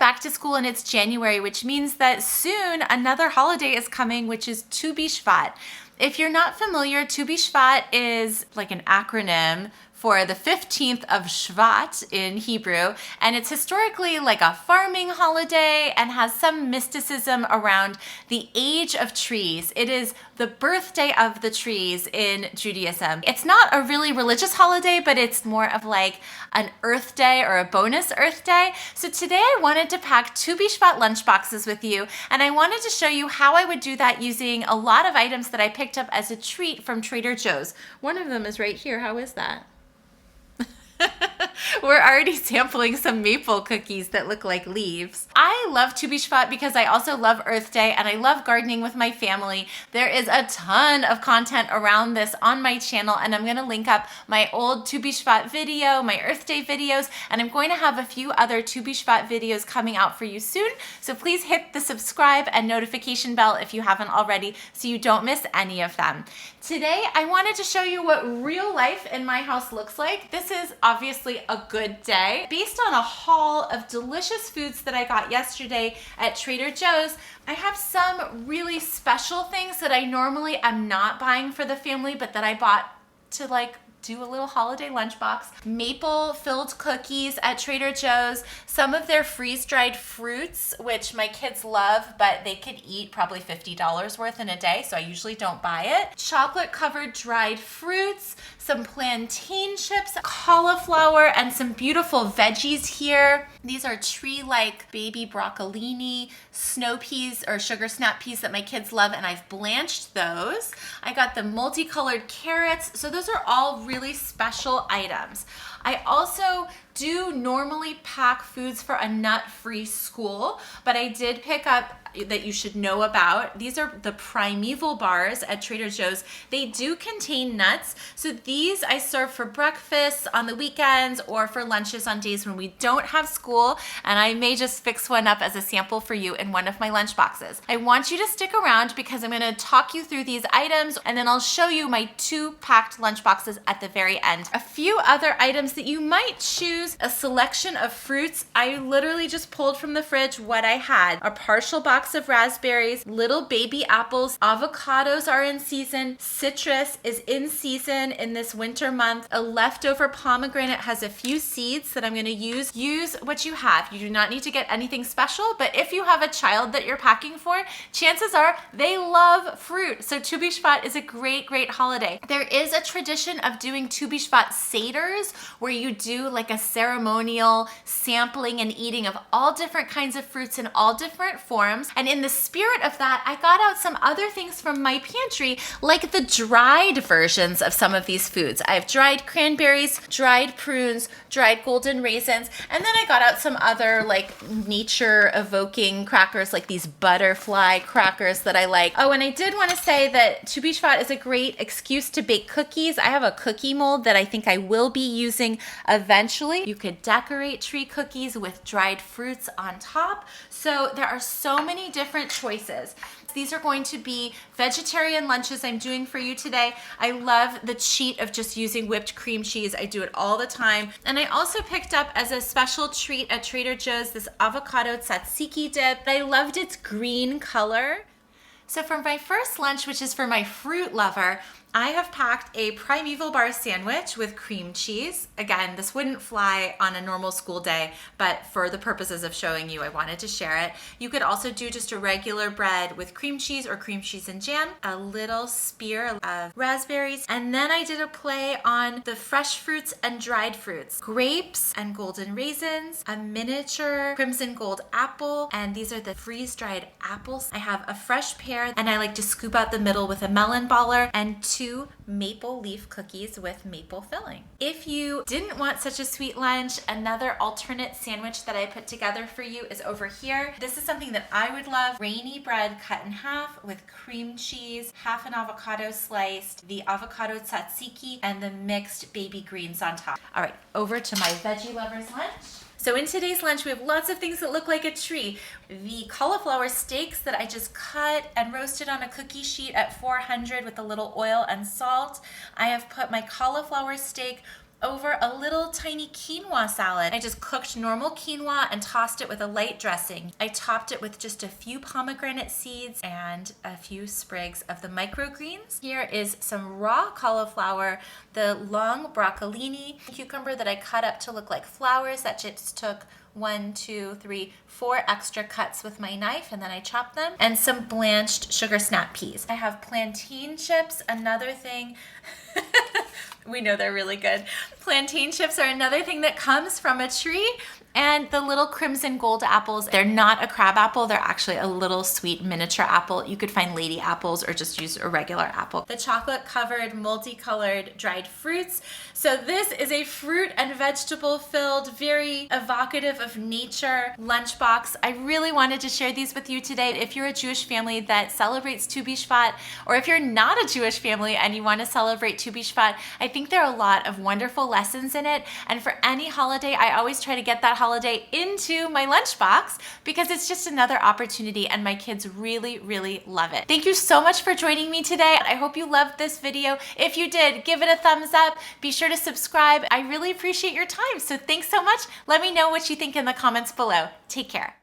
back to school and it's January, which means that soon another holiday is coming, which is Tu Bishvat. If you're not familiar, Tu Bishvat is like an acronym for the 15th of Shvat in Hebrew, and it's historically like a farming holiday and has some mysticism around the age of trees. It is the birthday of the trees in Judaism. It's not a really religious holiday, but it's more of like an Earth Day or a bonus Earth Day. So today I wanted to pack Tu Bishvat lunchboxes with you, and I wanted to show you how I would do that using a lot of items that I picked up as a treat from Trader Joe's. One of them is right here. How is that? We're already sampling some maple cookies that look like leaves. I love Tu Bishvat because I also love Earth Day and I love gardening with my family. There is a ton of content around this on my channel, and I'm going to link up my old Tu Bishvat video, my Earth Day videos, and I'm going to have a few other Tu Bishvat videos coming out for you soon. So please hit the subscribe and notification bell if you haven't already so you don't miss any of them. Today, I wanted to show you what real life in my house looks like. This is obviously a good day. Based on a haul of delicious foods that I got yesterday at Trader Joe's, I have some really special things that I normally am not buying for the family, but that I bought to like do a little holiday lunchbox. Maple filled cookies at Trader Joe's, some of their freeze-dried fruits, which my kids love, but they could eat probably $50 worth in a day, so I usually don't buy it. Chocolate covered dried fruits, some plantain chips, cauliflower, and some beautiful veggies here. These are tree-like baby broccolini, snow peas or sugar snap peas that my kids love, and I've blanched those. I got the multicolored carrots, so those are all really special items. I also do normally pack foods for a nut-free school, but I did pick up that you should know about. These are the Primeval bars at Trader Joe's. They do contain nuts, so these I serve for breakfast on the weekends or for lunches on days when we don't have school, and I may just fix one up as a sample for you in one of my lunch boxes. I want you to stick around because I'm going to talk you through these items, and then I'll show you my 2 packed lunch boxes at the very end. A few other items that you might choose: a selection of fruits. I literally just pulled from the fridge what I had. A partial box of raspberries, little baby apples, avocados are in season, citrus is in season in this winter month, a leftover pomegranate has a few seeds that I'm going to use. Use what you have. You do not need to get anything special, but if you have a child that you're packing for, chances are they love fruit. So Tu Bishvat is a great, great holiday. There is a tradition of doing Tu Bishvat Seders where you do like a ceremonial sampling and eating of all different kinds of fruits in all different forms. And in the spirit of that, I got out some other things from my pantry, like the dried versions of some of these foods. I have dried cranberries, dried prunes, dried golden raisins, and then I got out some other like nature evoking crackers, like these butterfly crackers that I like. Oh, and I did want to say that Tu Bishvat is a great excuse to bake cookies. I have a cookie mold that I think I will be using eventually. You could decorate tree cookies with dried fruits on top. So there are so many different choices. These are going to be vegetarian lunches I'm doing for you today. I love the cheat of just using whipped cream cheese. I do it all the time. And I also picked up as a special treat at Trader Joe's this avocado tzatziki dip. I loved its green color. So for my first lunch, which is for my fruit lover, I have packed a Primeval bar sandwich with cream cheese. Again, this wouldn't fly on a normal school day, but for the purposes of showing you, I wanted to share it. You could also do just a regular bread with cream cheese or cream cheese and jam, a little spear of raspberries, and then I did a play on the fresh fruits and dried fruits, grapes and golden raisins, a miniature crimson gold apple, and these are the freeze-dried apples. I have a fresh pear, and I like to scoop out the middle with a melon baller, and 2 maple leaf cookies with maple filling. If you didn't want such a sweet lunch, another alternate sandwich that I put together for you is over here. This is something that I would love. Rainy bread cut in half with cream cheese, half an avocado sliced, the avocado tzatziki, and the mixed baby greens on top. All right, over to my veggie lovers lunch. So in today's lunch, we have lots of things that look like a tree. The cauliflower steaks that I just cut and roasted on a cookie sheet at 400 with a little oil and salt. I have put my cauliflower steak over a little tiny quinoa salad. I just cooked normal quinoa and tossed it with a light dressing. I topped it with just a few pomegranate seeds and a few sprigs of the microgreens. Here is some raw cauliflower, the long broccolini, cucumber that I cut up to look like flowers that just took 1, 2, 3, 4 extra cuts with my knife, and then I chop them, and some blanched sugar snap peas. I have plantain chips, another thing. We know they're really good. Plantain chips are another thing that comes from a tree. And the little crimson gold apples, they're not a crab apple, they're actually a little sweet miniature apple. You could find lady apples or just use a regular apple. The chocolate covered, multicolored dried fruits. So this is a fruit and vegetable filled, very evocative of nature lunchbox. I really wanted to share these with you today. If you're a Jewish family that celebrates Tu Bishvat, or if you're not a Jewish family and you want to celebrate Tu Bishvat, I think there are a lot of wonderful lessons in it. And for any holiday, I always try to get that holiday into my lunchbox because it's just another opportunity and my kids really, really love it. Thank you so much for joining me today. I hope you loved this video. If you did, give it a thumbs up. Be sure to subscribe. I really appreciate your time. So thanks so much. Let me know what you think in the comments below. Take care.